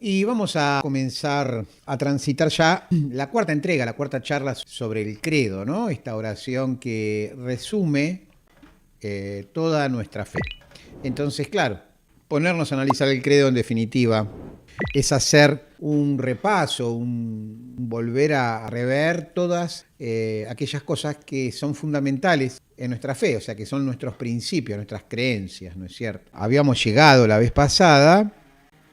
Y vamos a comenzar a transitar ya la cuarta entrega, la cuarta charla sobre el credo, ¿no? Esta oración que resume toda nuestra fe. Entonces, claro, ponernos a analizar el credo en definitiva es hacer un repaso, un volver a rever todas aquellas cosas que son fundamentales en nuestra fe, o sea, que son nuestros principios, nuestras creencias, ¿no es cierto? Habíamos llegado la vez pasada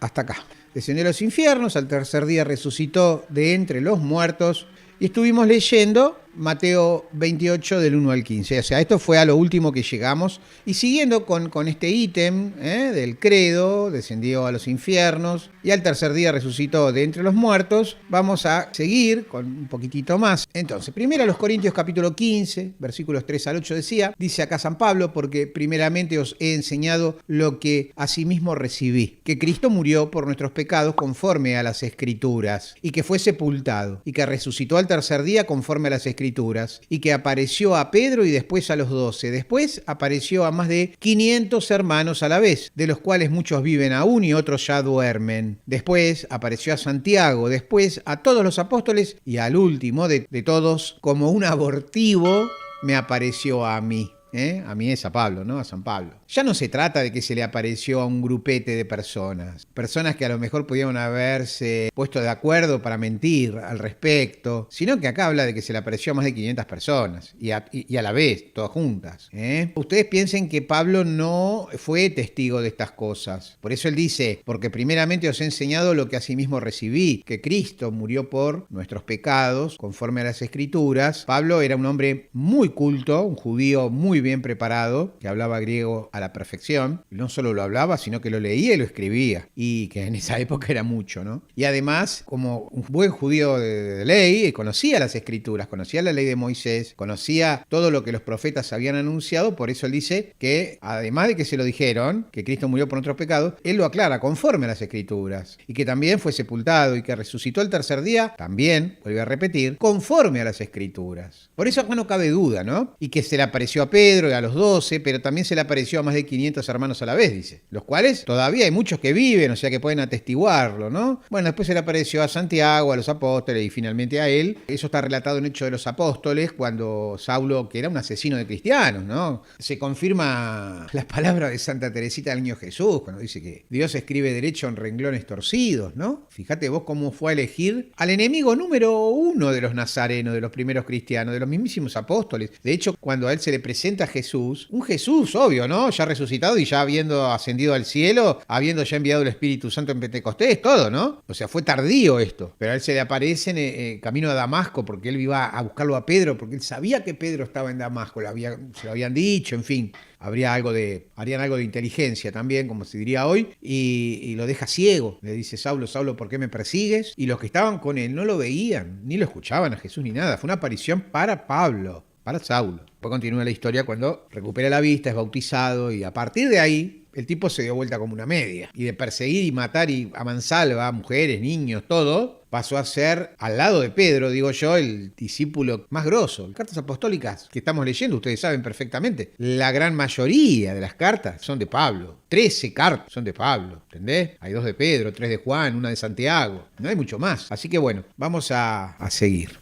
hasta acá. Descendió a los infiernos, al tercer día resucitó de entre los muertos y estuvimos leyendo Mateo 28 del 1 al 15. O sea, esto fue a lo último que llegamos. Y siguiendo con este ítem del credo, descendió a los infiernos y al tercer día resucitó de entre los muertos, vamos a seguir con un poquitito más. Entonces, primero a los Corintios capítulo 15, versículos 3 al 8 decía, dice acá San Pablo, porque primeramente os he enseñado lo que asimismo recibí, que Cristo murió por nuestros pecados conforme a las Escrituras, y que fue sepultado, y que resucitó al tercer día conforme a las Escrituras, y que apareció a Pedro y después a los 12. Después apareció a más de 500 hermanos a la vez, de los cuales muchos viven aún y otros ya duermen. Después apareció a Santiago, después a todos los apóstoles y al último de todos, como un abortivo, me apareció a mí. A mí es a Pablo, ¿no? A San Pablo. Ya no se trata de que se le apareció a un grupete de personas que a lo mejor pudieron haberse puesto de acuerdo para mentir al respecto, sino que acá habla de que se le apareció a más de 500 personas y a la vez, todas juntas. Ustedes piensen que Pablo no fue testigo de estas cosas. Por eso él dice, porque primeramente os he enseñado lo que asimismo recibí, que Cristo murió por nuestros pecados, conforme a las Escrituras. Pablo era un hombre muy culto, un judío muy bien preparado, que hablaba griego a la perfección. No solo lo hablaba, sino que lo leía y lo escribía. Y que en esa época era mucho, ¿no? Y además, como un buen judío de ley, conocía las Escrituras, conocía la ley de Moisés, conocía todo lo que los profetas habían anunciado. Por eso él dice que, además de que se lo dijeron, que Cristo murió por nuestros pecados, él lo aclara conforme a las Escrituras. Y que también fue sepultado y que resucitó el tercer día, también, vuelve a repetir, conforme a las Escrituras. Por eso acá no cabe duda, ¿no? Y que se le apareció a Pedro y a los 12, pero también se le apareció a más de 500 hermanos a la vez, dice. Los cuales todavía hay muchos que viven, o sea que pueden atestiguarlo, ¿no? Bueno, después se le apareció a Santiago, a los apóstoles y finalmente a él. Eso está relatado en Hechos de los Apóstoles, cuando Saulo, que era un asesino de cristianos, ¿no? Se confirma las palabras de Santa Teresita del Niño Jesús, cuando dice que Dios escribe derecho en renglones torcidos, ¿no? Fíjate vos cómo fue a elegir al enemigo número uno de los nazarenos, de los primeros cristianos, de los mismísimos apóstoles. De hecho, cuando a él se le presenta a Jesús, un Jesús obvio, ¿no? Ya resucitado y ya habiendo ascendido al cielo, habiendo ya enviado el Espíritu Santo en Pentecostés, todo, ¿no? O sea, fue tardío esto, pero a él se le aparece en camino a Damasco, porque él iba a buscarlo a Pedro, porque él sabía que Pedro estaba en Damasco, se lo habían dicho, en fin. Harían algo de inteligencia también, como se diría hoy, y lo deja ciego. Le dice, Saulo, Saulo, ¿por qué me persigues? Y los que estaban con él no lo veían, ni lo escuchaban a Jesús ni nada. Fue una aparición para Pablo, para Saulo. Después continúa la historia cuando recupera la vista, es bautizado, y a partir de ahí el tipo se dio vuelta como una media. Y de perseguir y matar y a mansalva, mujeres, niños, todo, pasó a ser, al lado de Pedro, digo yo, el discípulo más grosso. Las cartas apostólicas que estamos leyendo, ustedes saben perfectamente, la gran mayoría de las cartas son de Pablo. 13 cartas son de Pablo, ¿entendés? Hay 2 de Pedro, 3 de Juan, una de Santiago. No hay mucho más. Así que bueno, vamos a seguir.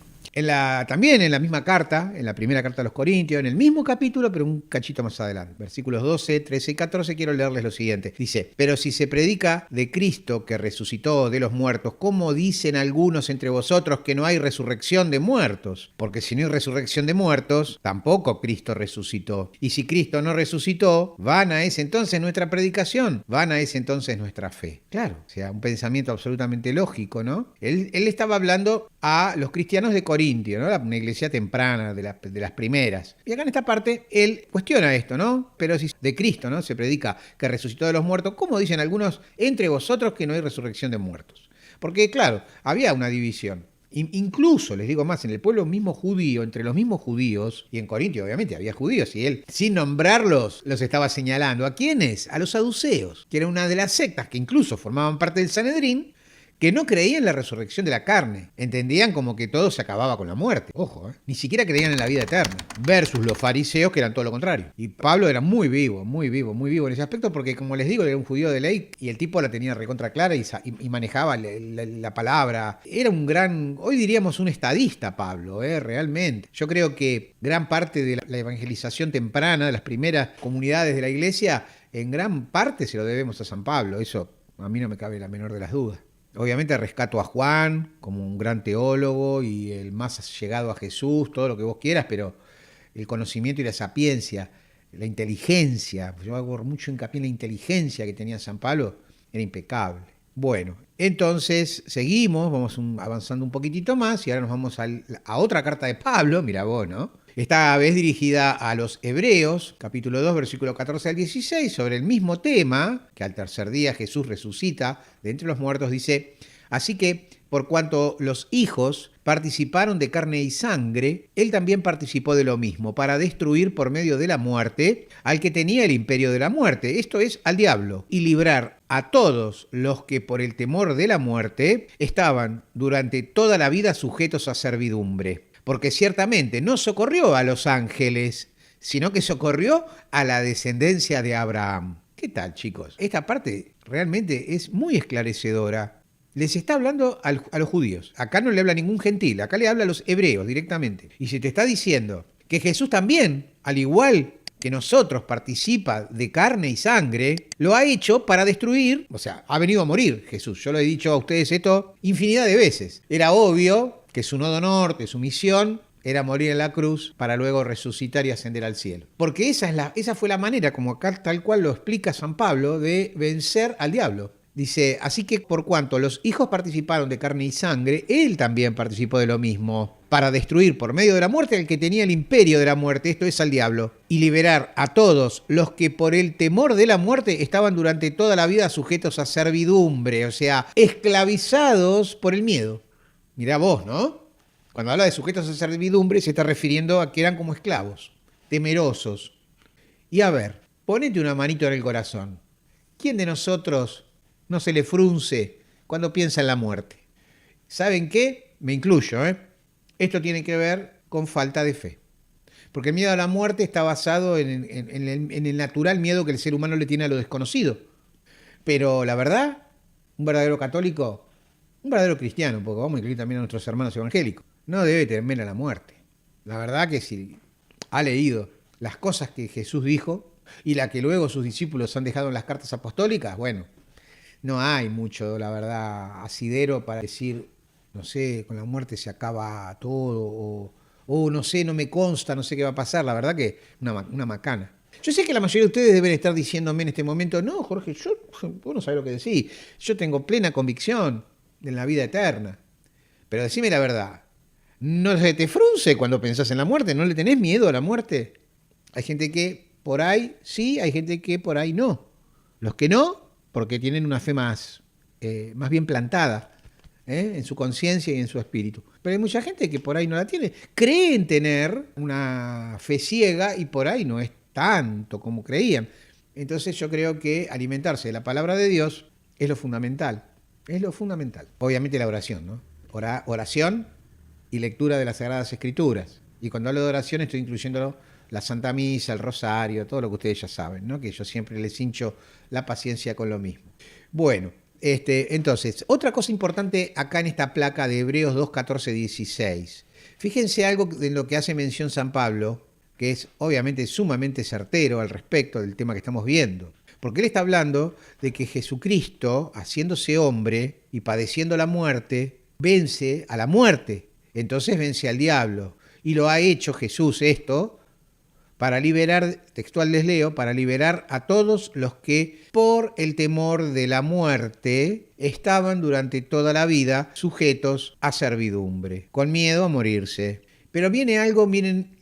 También en la misma carta, en la primera carta a los Corintios, en el mismo capítulo, pero un cachito más adelante, versículos 12, 13 y 14, quiero leerles lo siguiente. Dice, pero si se predica de Cristo que resucitó de los muertos, ¿cómo dicen algunos entre vosotros que no hay resurrección de muertos? Porque si no hay resurrección de muertos, tampoco Cristo resucitó. Y si Cristo no resucitó, vana es entonces nuestra predicación, vana es entonces nuestra fe. Claro, o sea, un pensamiento absolutamente lógico, ¿no? Él estaba hablando a los cristianos de Corinto, ¿no? Una iglesia temprana, de las primeras. Y acá en esta parte, él cuestiona esto, ¿no? Pero si de Cristo, ¿no? Se predica que resucitó de los muertos, ¿cómo dicen algunos entre vosotros que no hay resurrección de muertos? Porque, claro, había una división. Incluso, les digo más, en el pueblo mismo judío, entre los mismos judíos, y en Corintio obviamente había judíos, y él, sin nombrarlos, los estaba señalando. ¿A quiénes? A los saduceos, que era una de las sectas que incluso formaban parte del Sanedrín, que no creían en la resurrección de la carne. Entendían como que todo se acababa con la muerte. Ojo, ni siquiera creían en la vida eterna. Versus los fariseos, que eran todo lo contrario. Y Pablo era muy vivo en ese aspecto, porque como les digo, era un judío de ley y el tipo la tenía recontra clara y manejaba la palabra. Era un gran, hoy diríamos un estadista Pablo, realmente. Yo creo que gran parte de la evangelización temprana, de las primeras comunidades de la iglesia, en gran parte se lo debemos a San Pablo. Eso a mí no me cabe la menor de las dudas. Obviamente rescato a Juan como un gran teólogo y el más llegado a Jesús, todo lo que vos quieras, pero el conocimiento y la sapiencia, la inteligencia, yo hago mucho hincapié en la inteligencia que tenía San Pablo, era impecable. Bueno, entonces seguimos, vamos avanzando un poquitito más y ahora nos vamos a otra carta de Pablo, mira vos, ¿no? Esta vez dirigida a los Hebreos, capítulo 2, versículo 14 al 16, sobre el mismo tema, que al tercer día Jesús resucita de entre los muertos, dice: así que, por cuanto los hijos participaron de carne y sangre, él también participó de lo mismo, para destruir por medio de la muerte al que tenía el imperio de la muerte, esto es, al diablo, y librar a todos los que por el temor de la muerte estaban durante toda la vida sujetos a servidumbre. Porque ciertamente no socorrió a los ángeles, sino que socorrió a la descendencia de Abraham. ¿Qué tal, chicos? Esta parte realmente es muy esclarecedora. Les está hablando a los judíos. Acá no le habla a ningún gentil, acá le habla a los hebreos directamente. Y se te está diciendo que Jesús también, al igual que nosotros, participa de carne y sangre, lo ha hecho para destruir, o sea, ha venido a morir Jesús. Yo lo he dicho a ustedes esto infinidad de veces. Era obvio que su nodo norte, su misión, era morir en la cruz para luego resucitar y ascender al cielo. Porque esa fue la manera, como acá tal cual lo explica San Pablo, de vencer al diablo. Dice, así que por cuanto los hijos participaron de carne y sangre, él también participó de lo mismo, para destruir por medio de la muerte al que tenía el imperio de la muerte, esto es al diablo, y liberar a todos los que por el temor de la muerte estaban durante toda la vida sujetos a servidumbre, o sea, esclavizados por el miedo. Mirá vos, ¿no? Cuando habla de sujetos a servidumbre se está refiriendo a que eran como esclavos, temerosos. Y a ver, ponete una manito en el corazón. ¿Quién de nosotros no se le frunce cuando piensa en la muerte? ¿Saben qué? Me incluyo, ¿eh? Esto tiene que ver con falta de fe. Porque el miedo a la muerte está basado en el natural miedo que el ser humano le tiene a lo desconocido. Pero la verdad, un verdadero católico, un verdadero cristiano, porque vamos a incluir también a nuestros hermanos evangélicos, no debe temer a la muerte. La verdad que si ha leído las cosas que Jesús dijo y la que luego sus discípulos han dejado en las cartas apostólicas, bueno, no hay mucho, la verdad, asidero para decir, no sé, con la muerte se acaba todo, o no sé, no me consta, no sé qué va a pasar. La verdad que una macana. Yo sé que la mayoría de ustedes deben estar diciéndome en este momento, no, Jorge, vos no sabés lo que decís. Yo tengo plena convicción de la vida eterna. Pero decime la verdad, ¿no se te frunce cuando pensás en la muerte? ¿No le tenés miedo a la muerte? Hay gente que por ahí sí, hay gente que por ahí no. Los que no, porque tienen una fe más bien plantada en su conciencia y en su espíritu. Pero hay mucha gente que por ahí no la tiene. Creen tener una fe ciega y por ahí no es tanto como creían. Entonces yo creo que alimentarse de la palabra de Dios es lo fundamental. Es lo fundamental. Obviamente la oración, ¿no? Oración y lectura de las Sagradas Escrituras. Y cuando hablo de oración estoy incluyendo la Santa Misa, el Rosario, todo lo que ustedes ya saben, ¿no? Que yo siempre les hincho la paciencia con lo mismo. Bueno, entonces, otra cosa importante acá en esta placa de Hebreos 2, 14, 16. Fíjense algo de lo que hace mención San Pablo, que es obviamente sumamente certero al respecto del tema que estamos viendo. Porque él está hablando de que Jesucristo, haciéndose hombre y padeciendo la muerte, vence a la muerte. Entonces vence al diablo. Y lo ha hecho Jesús esto para liberar, textual les leo, para liberar a todos los que por el temor de la muerte estaban durante toda la vida sujetos a servidumbre, con miedo a morirse. Pero viene algo, miren,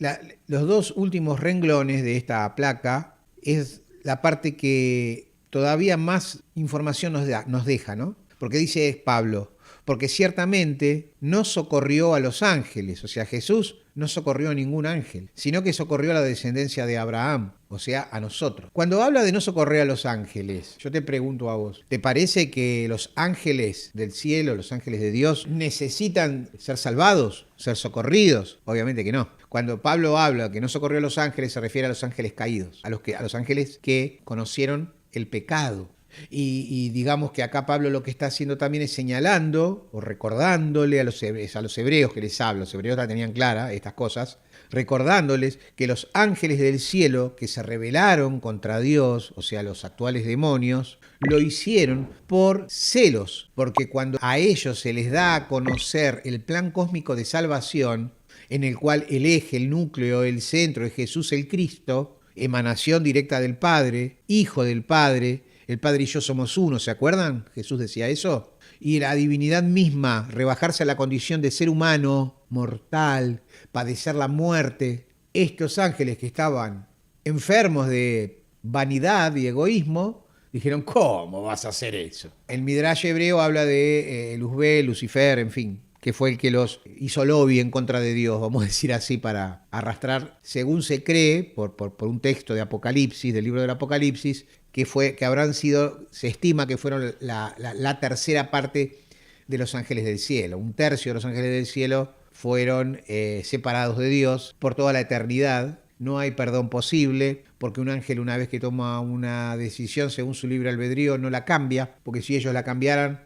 los dos últimos renglones de esta placa es la parte que todavía más información nos deja, ¿no? Porque dice Pablo, porque ciertamente no socorrió a los ángeles, o sea, Jesús no socorrió a ningún ángel, sino que socorrió a la descendencia de Abraham, o sea, a nosotros. Cuando habla de no socorrer a los ángeles, yo te pregunto a vos, ¿te parece que los ángeles del cielo, los ángeles de Dios, necesitan ser salvados, ser socorridos? Obviamente que no. Cuando Pablo habla que no socorrió a los ángeles, se refiere a los ángeles caídos, a los ángeles que conocieron el pecado. Y digamos que acá Pablo lo que está haciendo también es señalando o recordándole a los hebreos que les habla, los hebreos la tenían clara, estas cosas, recordándoles que los ángeles del cielo que se rebelaron contra Dios, o sea, los actuales demonios, lo hicieron por celos, porque cuando a ellos se les da a conocer el plan cósmico de salvación, en el cual el eje, el núcleo, el centro es Jesús el Cristo, emanación directa del Padre, hijo del Padre, el Padre y yo somos uno, ¿se acuerdan? Jesús decía eso. Y la divinidad misma, rebajarse a la condición de ser humano, mortal, padecer la muerte. Estos ángeles que estaban enfermos de vanidad y egoísmo, dijeron, ¿cómo vas a hacer eso? El Midrash hebreo habla de Luzbel, Lucifer, en fin, que fue el que los hizo lobby en contra de Dios, vamos a decir así, para arrastrar, según se cree, por un texto de Apocalipsis, del libro del Apocalipsis, que habrán sido, se estima que fueron la tercera parte de los ángeles del cielo. Un tercio de los ángeles del cielo fueron separados de Dios por toda la eternidad. No hay perdón posible, porque un ángel, una vez que toma una decisión según su libre albedrío, no la cambia, porque si ellos la cambiaran,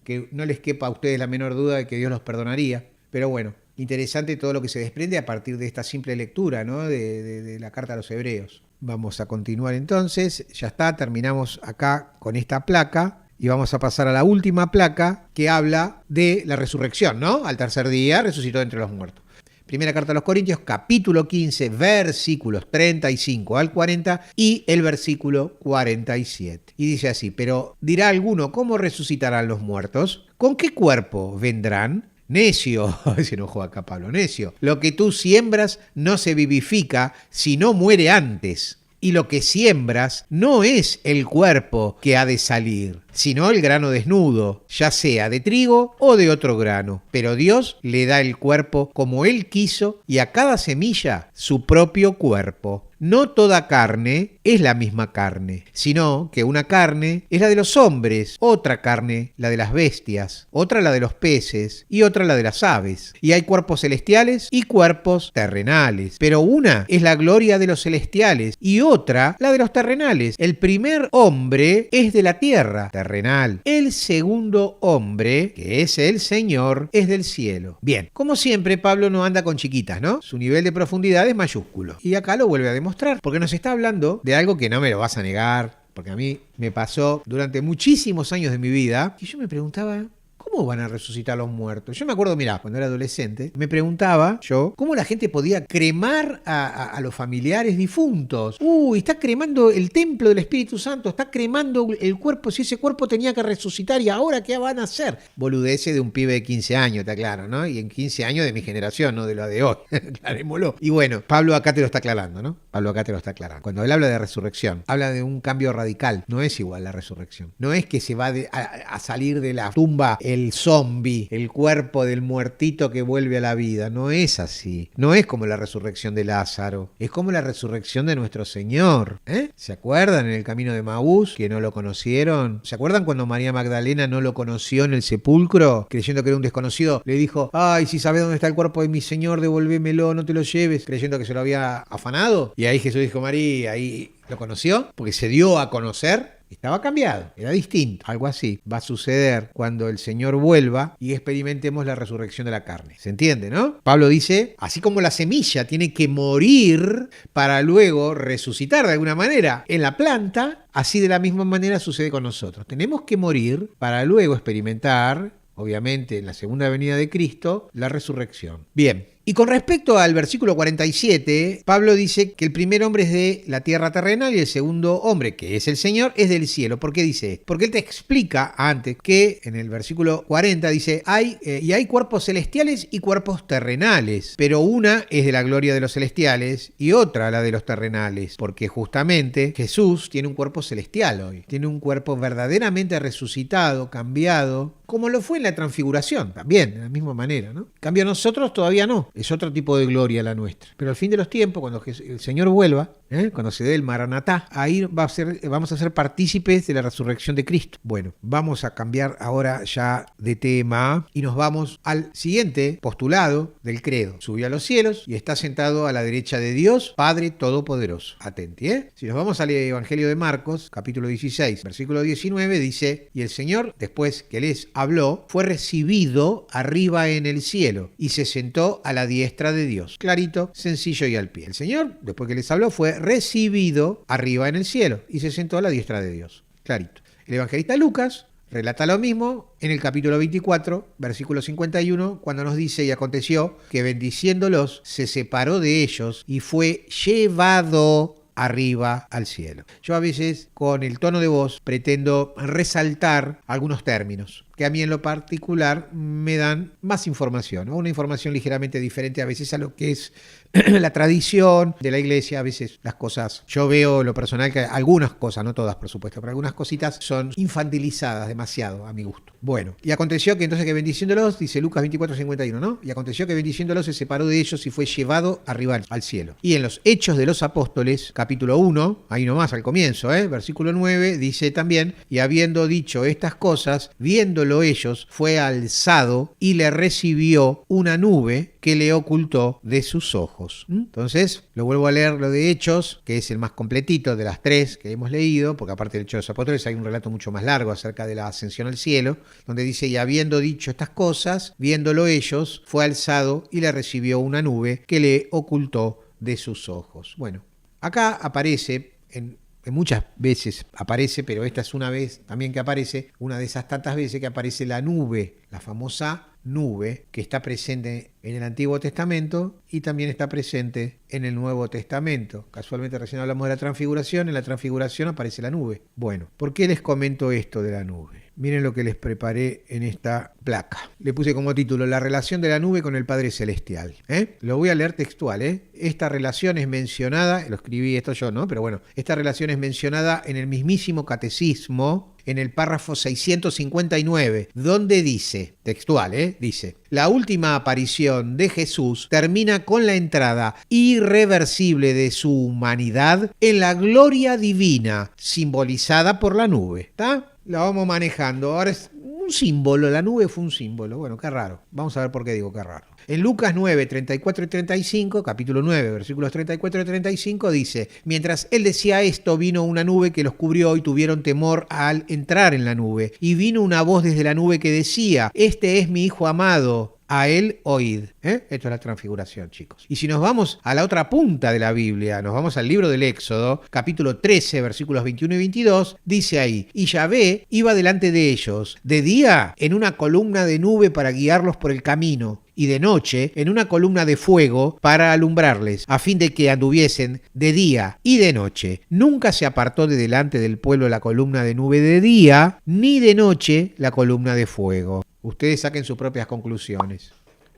que no les quepa a ustedes la menor duda de que Dios los perdonaría. Pero bueno, interesante todo lo que se desprende a partir de esta simple lectura, ¿no? de la carta a los hebreos. Vamos a continuar entonces, ya está, terminamos acá con esta placa y vamos a pasar a la última placa que habla de la resurrección, ¿no? Al tercer día resucitó entre los muertos. Primera carta a los Corintios, capítulo 15, versículos 35 al 40 y el versículo 47. Y dice así, pero dirá alguno, ¿cómo resucitarán los muertos? ¿Con qué cuerpo vendrán? Necio, se enojó acá Pablo, necio. Lo que tú siembras no se vivifica si no muere antes. Y lo que siembras no es el cuerpo que ha de salir, sino el grano desnudo, ya sea de trigo o de otro grano. Pero Dios le da el cuerpo como Él quiso y a cada semilla su propio cuerpo. No toda carne es la misma carne, sino que una carne es la de los hombres, otra carne la de las bestias, otra la de los peces y otra la de las aves. Y hay cuerpos celestiales y cuerpos terrenales, pero una es la gloria de los celestiales y otra la de los terrenales. El primer hombre es de la tierra, terrenal. El segundo hombre, que es el Señor, es del cielo. Bien, como siempre, Pablo no anda con chiquitas, ¿no? Su nivel de profundidad es mayúsculo. Y acá lo vuelve a demostrar, porque nos está hablando de algo que no me lo vas a negar, porque a mí me pasó durante muchísimos años de mi vida, y yo me preguntaba, ¿cómo van a resucitar los muertos? Yo me acuerdo, mirá, cuando era adolescente, me preguntaba yo, ¿cómo la gente podía cremar a los familiares difuntos? Está cremando el templo del Espíritu Santo, está cremando el cuerpo, si ese cuerpo tenía que resucitar, ¿y ahora qué van a hacer? Boludeces de un pibe de 15 años, está claro, ¿no? Y en 15 años de mi generación, no de la de hoy, aclarémoslo. Y bueno, Pablo acá te lo está aclarando, ¿no? Pablo acá te lo está aclarando. Cuando él habla de resurrección, habla de un cambio radical, no es igual la resurrección. No es que se va a salir de la tumba el zombie, el cuerpo del muertito que vuelve a la vida. No es así. No es como la resurrección de Lázaro. Es como la resurrección de nuestro Señor. ¿Se acuerdan en el camino de Maús que no lo conocieron? ¿Se acuerdan cuando María Magdalena no lo conoció en el sepulcro? Creyendo que era un desconocido, le dijo, ay, si sabes dónde está el cuerpo de mi Señor, devolvémelo, no te lo lleves, creyendo que se lo había afanado. Y ahí Jesús dijo, María, ahí lo conoció, porque se dio a conocer. Estaba cambiado, era distinto. Algo así va a suceder cuando el Señor vuelva y experimentemos la resurrección de la carne. ¿Se entiende, no? Pablo dice, así como la semilla tiene que morir para luego resucitar de alguna manera en la planta, así de la misma manera sucede con nosotros. Tenemos que morir para luego experimentar, obviamente en la segunda venida de Cristo, la resurrección. Bien. Y con respecto al versículo 47, Pablo dice que el primer hombre es de la tierra terrenal y el segundo hombre, que es el Señor, es del cielo. ¿Por qué dice esto? Porque él te explica antes que en el versículo 40 dice, hay cuerpos celestiales y cuerpos terrenales, pero una es de la gloria de los celestiales y otra la de los terrenales, porque justamente Jesús tiene un cuerpo celestial hoy, tiene un cuerpo verdaderamente resucitado, cambiado, como lo fue en la transfiguración, también, de la misma manera, ¿no? En cambio, nosotros todavía no. Es otro tipo de gloria la nuestra. Pero al fin de los tiempos, cuando el Señor vuelva, cuando se dé el Maranatá, ahí vamos a ser partícipes de la resurrección de Cristo. Bueno, vamos a cambiar ahora ya de tema y nos vamos al siguiente postulado del credo. Subió a los cielos y está sentado a la derecha de Dios, Padre Todopoderoso. Atenti, Si nos vamos al Evangelio de Marcos, capítulo 16, versículo 19, dice: y el Señor, después que les habló, fue recibido arriba en el cielo y se sentó a la diestra de Dios. Clarito, sencillo y al pie. El Señor, después que les habló, fue recibido arriba en el cielo y se sentó a la diestra de Dios. Clarito. El evangelista Lucas relata lo mismo en el capítulo 24, versículo 51, cuando nos dice: y aconteció que bendiciéndolos se separó de ellos y fue llevado arriba al cielo. Yo a veces con el tono de voz pretendo resaltar algunos términos que a mí en lo particular me dan más información, ¿no? Una información ligeramente diferente a veces a lo que es la tradición de la iglesia. A veces las cosas, yo veo en lo personal que algunas cosas, no todas por supuesto, pero algunas cositas son infantilizadas demasiado a mi gusto. Bueno, y aconteció que entonces que bendiciéndolos, dice Lucas 24:51, ¿no? Y aconteció que bendiciéndolos se separó de ellos y fue llevado arriba al cielo. Y en los Hechos de los Apóstoles, capítulo 1, ahí nomás al comienzo, versículo 9, dice también: y habiendo dicho estas cosas, viéndolo ellos, fue alzado y le recibió una nube que le ocultó de sus ojos. Entonces, lo vuelvo a leer lo de Hechos, que es el más completito de las tres que hemos leído, porque aparte del Hecho de los Apóstoles hay un relato mucho más largo acerca de la ascensión al cielo, donde dice: y habiendo dicho estas cosas, viéndolo ellos, fue alzado y le recibió una nube que le ocultó de sus ojos. Bueno, acá aparece que muchas veces aparece, pero esta es una vez también que aparece, una de esas tantas veces que aparece la nube, la famosa nube que está presente en el Antiguo Testamento y también está presente en el Nuevo Testamento. Casualmente recién hablamos de la transfiguración, en la transfiguración aparece la nube. Bueno, ¿por qué les comento esto de la nube? Miren lo que les preparé en esta placa. Le puse como título: la relación de la nube con el Padre Celestial. Lo voy a leer textual. Esta relación es mencionada, lo escribí esto yo, ¿no? Pero bueno, esta relación es mencionada en el mismísimo Catecismo, en el párrafo 659, donde dice, textual, dice: la última aparición de Jesús termina con la entrada irreversible de su humanidad en la gloria divina, simbolizada por la nube. ¿Está? La vamos manejando. Ahora es un símbolo, la nube fue un símbolo. Bueno, qué raro. Vamos a ver por qué digo qué raro. En Lucas 9, 34 y 35, capítulo 9, versículos 34 y 35, dice: mientras él decía esto, vino una nube que los cubrió y tuvieron temor al entrar en la nube. Y vino una voz desde la nube que decía: este es mi Hijo amado, a él oíd. Esto es la transfiguración, chicos. Y si nos vamos a la otra punta de la Biblia, nos vamos al libro del Éxodo, capítulo 13, versículos 21 y 22, dice ahí: y Yahvé iba delante de ellos, de día en una columna de nube para guiarlos por el camino, y de noche en una columna de fuego para alumbrarles, a fin de que anduviesen de día y de noche. Nunca se apartó de delante del pueblo la columna de nube de día, ni de noche la columna de fuego. Ustedes saquen sus propias conclusiones.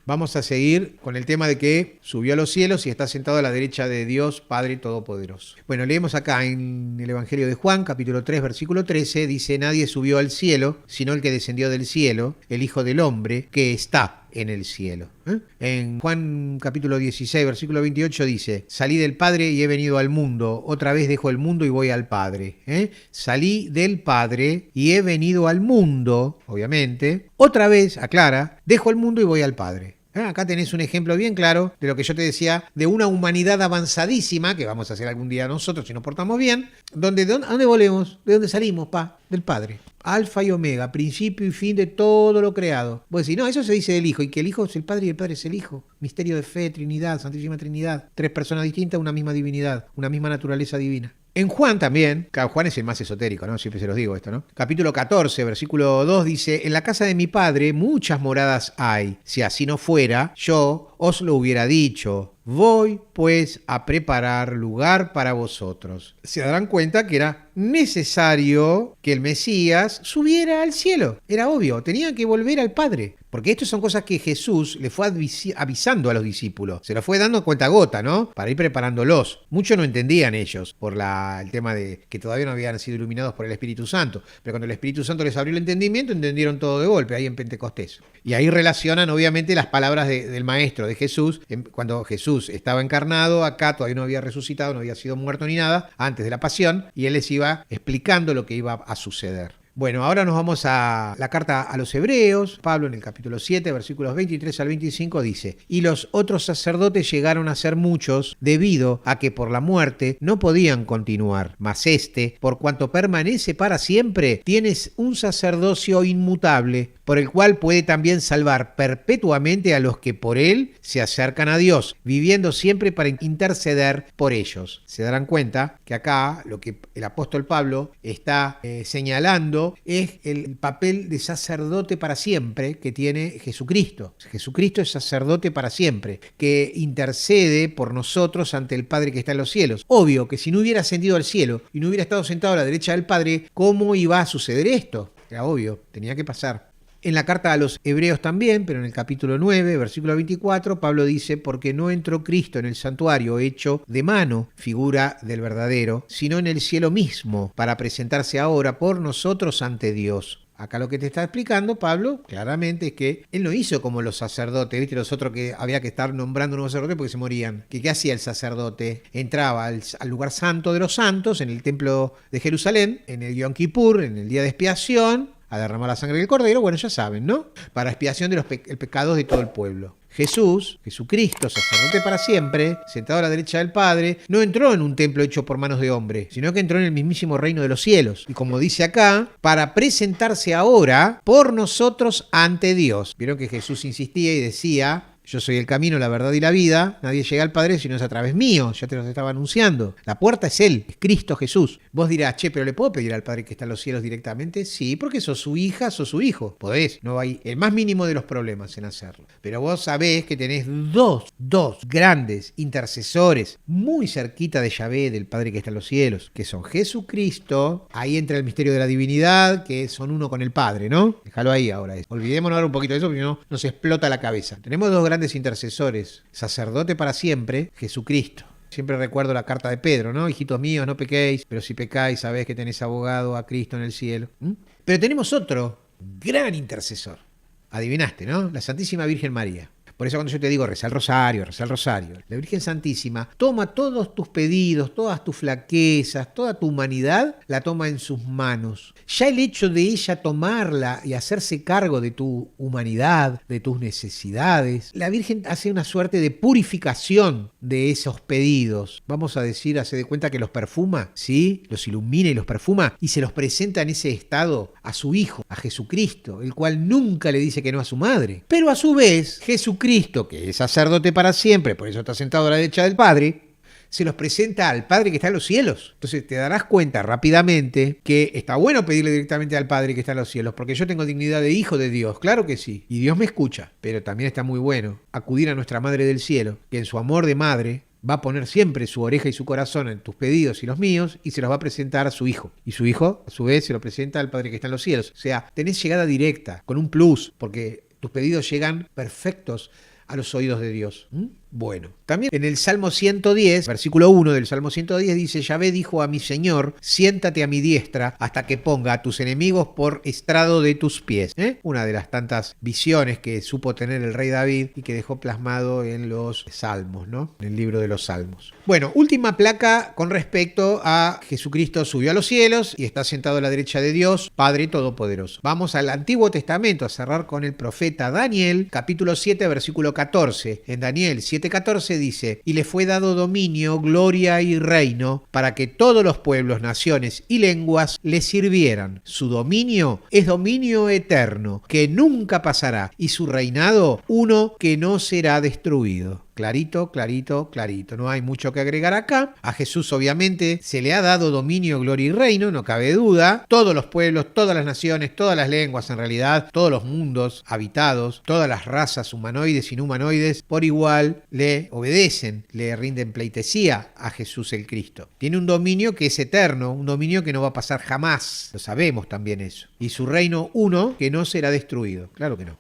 Vamos a seguir con el tema de que subió a los cielos y está sentado a la derecha de Dios Padre Todopoderoso. Bueno, leemos acá en el Evangelio de Juan, capítulo 3, versículo 13, dice: nadie subió al cielo, sino el que descendió del cielo, el Hijo del Hombre, que está en el cielo. En Juan capítulo 16, versículo 28 dice: salí del Padre y he venido al mundo, otra vez dejo el mundo y voy al Padre. Salí del Padre y he venido al mundo, obviamente, otra vez, aclara, dejo el mundo y voy al Padre. Acá tenés un ejemplo bien claro de lo que yo te decía, de una humanidad avanzadísima, que vamos a hacer algún día nosotros si nos portamos bien, ¿a dónde volvemos? ¿De dónde salimos, Del Padre. Alfa y Omega, principio y fin de todo lo creado. Vos decís: no, eso se dice del Hijo, y que el Hijo es el Padre y el Padre es el Hijo. Misterio de fe, Trinidad, Santísima Trinidad. Tres personas distintas, una misma divinidad, una misma naturaleza divina. En Juan también, claro, Juan es el más esotérico, ¿no? Siempre se los digo esto, ¿no? Capítulo 14, versículo 2 dice: en la casa de mi Padre muchas moradas hay. Si así no fuera, yo os lo hubiera dicho. Voy pues a preparar lugar para vosotros. Se darán cuenta que era necesario que el Mesías subiera al cielo. Era obvio, tenían que volver al Padre. Porque estas son cosas que Jesús le fue avisando a los discípulos. Se lo fue dando a cuentagota, ¿no? Para ir preparándolos. Muchos no entendían ellos por el tema de que todavía no habían sido iluminados por el Espíritu Santo. Pero cuando el Espíritu Santo les abrió el entendimiento, entendieron todo de golpe, ahí en Pentecostés. Y ahí relacionan obviamente las palabras del Maestro, de Jesús, cuando Jesús estaba encarnado, acá todavía no había resucitado, no había sido muerto ni nada, antes de la pasión, y Él les iba explicando lo que iba a suceder. Bueno, ahora nos vamos a la carta a los Hebreos. Pablo en el capítulo 7, versículos 23 al 25 dice: y los otros sacerdotes llegaron a ser muchos debido a que por la muerte no podían continuar. Mas por cuanto permanece para siempre, tienes un sacerdocio inmutable, por el cual puede también salvar perpetuamente a los que por él se acercan a Dios, viviendo siempre para interceder por ellos. Se darán cuenta que acá lo que el apóstol Pablo está señalando es el papel de sacerdote para siempre que tiene Jesucristo. Jesucristo es sacerdote para siempre, que intercede por nosotros ante el Padre que está en los cielos. Obvio que si no hubiera ascendido al cielo y no hubiera estado sentado a la derecha del Padre, ¿cómo iba a suceder esto? Era obvio, tenía que pasar. En la carta a los Hebreos también, pero en el capítulo 9, versículo 24, Pablo dice: porque no entró Cristo en el santuario hecho de mano, figura del verdadero, sino en el cielo mismo, para presentarse ahora por nosotros ante Dios. Acá lo que te está explicando Pablo claramente es que él no hizo como los sacerdotes, ¿viste? Los otros que había que estar nombrando nuevos sacerdotes porque se morían. ¿Qué hacía el sacerdote? Entraba al lugar santo de los santos, en el templo de Jerusalén, en el Yom Kippur, en el día de expiación, a derramar la sangre del cordero, bueno, ya saben, ¿no? Para expiación de los pecados de todo el pueblo. Jesucristo, sacerdote para siempre, sentado a la derecha del Padre, no entró en un templo hecho por manos de hombre, sino que entró en el mismísimo reino de los cielos. Y como dice acá, para presentarse ahora por nosotros ante Dios. Vieron que Jesús insistía y decía: yo soy el camino, la verdad y la vida. Nadie llega al Padre si no es a través mío. Ya te los estaba anunciando. La puerta es Él, es Cristo Jesús. Vos dirás: che, ¿pero le puedo pedir al Padre que está en los cielos directamente? Sí, porque sos su hija, sos su hijo. Podés, no hay el más mínimo de los problemas en hacerlo. Pero vos sabés que tenés dos grandes intercesores muy cerquita de Yahvé, del Padre que está en los cielos, que son Jesucristo. Ahí entra el misterio de la divinidad, que son uno con el Padre, ¿no? Déjalo ahí ahora. Olvidémonos ahora un poquito de eso, porque no nos explota la cabeza. Tenemos dos grandes intercesores, sacerdote para siempre, Jesucristo. Siempre recuerdo la carta de Pedro, ¿no? Hijitos míos, no pequéis, pero si pecáis, sabéis que tenéis abogado a Cristo en el cielo. Pero tenemos otro gran intercesor. Adivinaste, ¿no? La Santísima Virgen María. Por eso cuando yo te digo reza el rosario, la Virgen Santísima toma todos tus pedidos, todas tus flaquezas, toda tu humanidad, la toma en sus manos. Ya el hecho de ella tomarla y hacerse cargo de tu humanidad, de tus necesidades, la Virgen hace una suerte de purificación de esos pedidos. Vamos a decir, hace de cuenta que los perfuma, ¿sí? Los ilumina y los perfuma y se los presenta en ese estado a su Hijo, a Jesucristo, el cual nunca le dice que no a su madre. Pero a su vez, Jesucristo, que es sacerdote para siempre, por eso está sentado a la derecha del Padre, se los presenta al Padre que está en los cielos. Entonces te darás cuenta rápidamente que está bueno pedirle directamente al Padre que está en los cielos, porque yo tengo dignidad de hijo de Dios, claro que sí, y Dios me escucha, pero también está muy bueno acudir a nuestra Madre del Cielo, que en su amor de madre va a poner siempre su oreja y su corazón en tus pedidos y los míos y se los va a presentar a su Hijo. Y su Hijo, a su vez, se lo presenta al Padre que está en los cielos. O sea, tenés llegada directa, con un plus, porque tus pedidos llegan perfectos a los oídos de Dios. Bueno, también en el Salmo 110, versículo 1 del Salmo 110 dice: Yahvé dijo a mi Señor, siéntate a mi diestra hasta que ponga a tus enemigos por estrado de tus pies. Una de las tantas visiones que supo tener el rey David y que dejó plasmado en los Salmos, ¿no? En el libro de los Salmos. Bueno, última placa con respecto a Jesucristo subió a los cielos y está sentado a la derecha de Dios, Padre Todopoderoso. Vamos al Antiguo Testamento a cerrar con el profeta Daniel, capítulo 7, versículo 14. En Daniel 7:14 dice: y le fue dado dominio, gloria y reino para que todos los pueblos, naciones y lenguas le sirvieran. Su dominio es dominio eterno, que nunca pasará, y su reinado uno que no será destruido. Clarito, clarito, clarito. No hay mucho que agregar acá. A Jesús obviamente se le ha dado dominio, gloria y reino, no cabe duda. Todos los pueblos, todas las naciones, todas las lenguas en realidad, todos los mundos habitados, todas las razas humanoides y no humanoides, por igual le obedecen, le rinden pleitesía a Jesús el Cristo. Tiene un dominio que es eterno, un dominio que no va a pasar jamás. Lo sabemos también eso. Y su reino uno que no será destruido. Claro que no.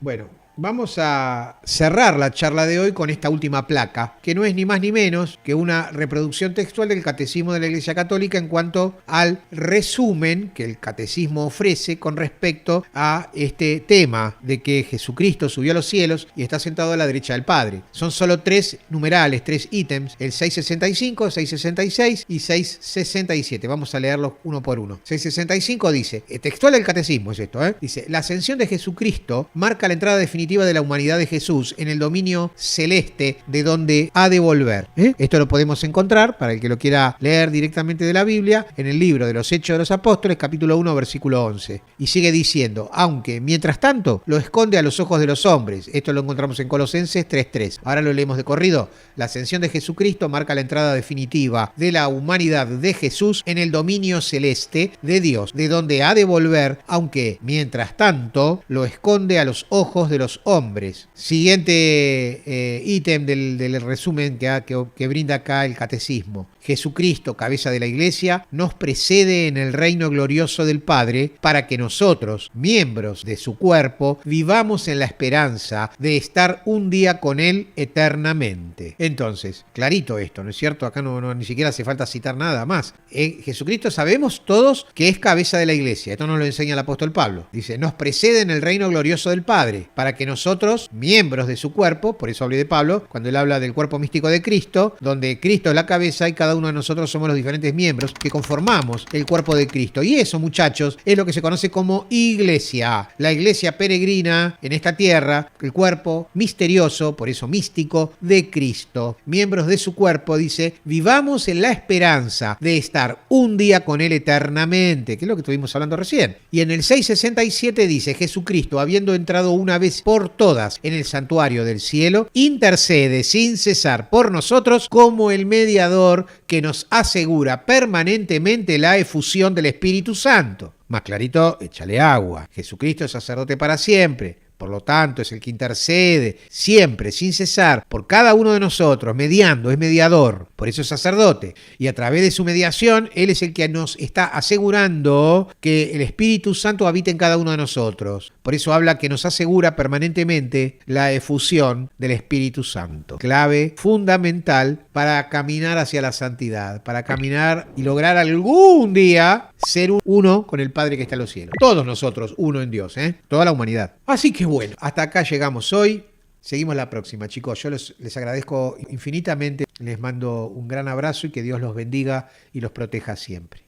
Bueno, vamos a cerrar la charla de hoy con esta última placa, que no es ni más ni menos que una reproducción textual del Catecismo de la Iglesia Católica en cuanto al resumen que el Catecismo ofrece con respecto a este tema de que Jesucristo subió a los cielos y está sentado a la derecha del Padre. Son solo 3 numerales, 3 ítems, el 665, 666 y 667. Vamos a leerlos uno por uno. 665 dice, textual del Catecismo es esto, dice, la ascensión de Jesucristo marca la entrada definitiva de la humanidad de Jesús en el dominio celeste de donde ha de volver. Esto lo podemos encontrar, para el que lo quiera leer directamente de la Biblia, en el libro de los Hechos de los Apóstoles, capítulo 1, versículo 11. Y sigue diciendo, aunque mientras tanto lo esconde a los ojos de los hombres. Esto lo encontramos en Colosenses 3:3. Ahora lo leemos de corrido. La ascensión de Jesucristo marca la entrada definitiva de la humanidad de Jesús en el dominio celeste de Dios, de donde ha de volver, aunque mientras tanto lo esconde a los ojos de los hombres. Siguiente ítem del resumen que brinda acá el Catecismo. Jesucristo, cabeza de la Iglesia, nos precede en el reino glorioso del Padre para que nosotros, miembros de su cuerpo, vivamos en la esperanza de estar un día con Él eternamente. Entonces, clarito esto, ¿no es cierto? Acá ni siquiera hace falta citar nada más. Jesucristo sabemos todos que es cabeza de la Iglesia. Esto nos lo enseña el apóstol Pablo. Dice, nos precede en el reino glorioso del Padre para que nosotros, miembros de su cuerpo, por eso hablé de Pablo, cuando él habla del cuerpo místico de Cristo, donde Cristo es la cabeza y cada uno de nosotros somos los diferentes miembros que conformamos el cuerpo de Cristo. Y eso, muchachos, es lo que se conoce como iglesia. La iglesia peregrina en esta tierra, el cuerpo misterioso, por eso místico, de Cristo. Miembros de su cuerpo, dice, vivamos en la esperanza de estar un día con Él eternamente, que es lo que estuvimos hablando recién. Y en el 667 dice, Jesucristo, habiendo entrado una vez por todas en el santuario del cielo, intercede sin cesar por nosotros como el mediador que nos asegura permanentemente la efusión del Espíritu Santo. Más clarito, échale agua. Jesucristo es sacerdote para siempre. Por lo tanto, es el que intercede siempre, sin cesar, por cada uno de nosotros, mediando, es mediador, por eso es sacerdote. Y a través de su mediación, Él es el que nos está asegurando que el Espíritu Santo habita en cada uno de nosotros. Por eso habla que nos asegura permanentemente la efusión del Espíritu Santo. Clave fundamental para caminar hacia la santidad, para caminar y lograr algún día ser uno con el Padre que está en los cielos. Todos nosotros, uno en Dios, toda la humanidad. Así que bueno, hasta acá llegamos hoy. Seguimos la próxima, chicos. Yo les agradezco infinitamente. Les mando un gran abrazo y que Dios los bendiga y los proteja siempre.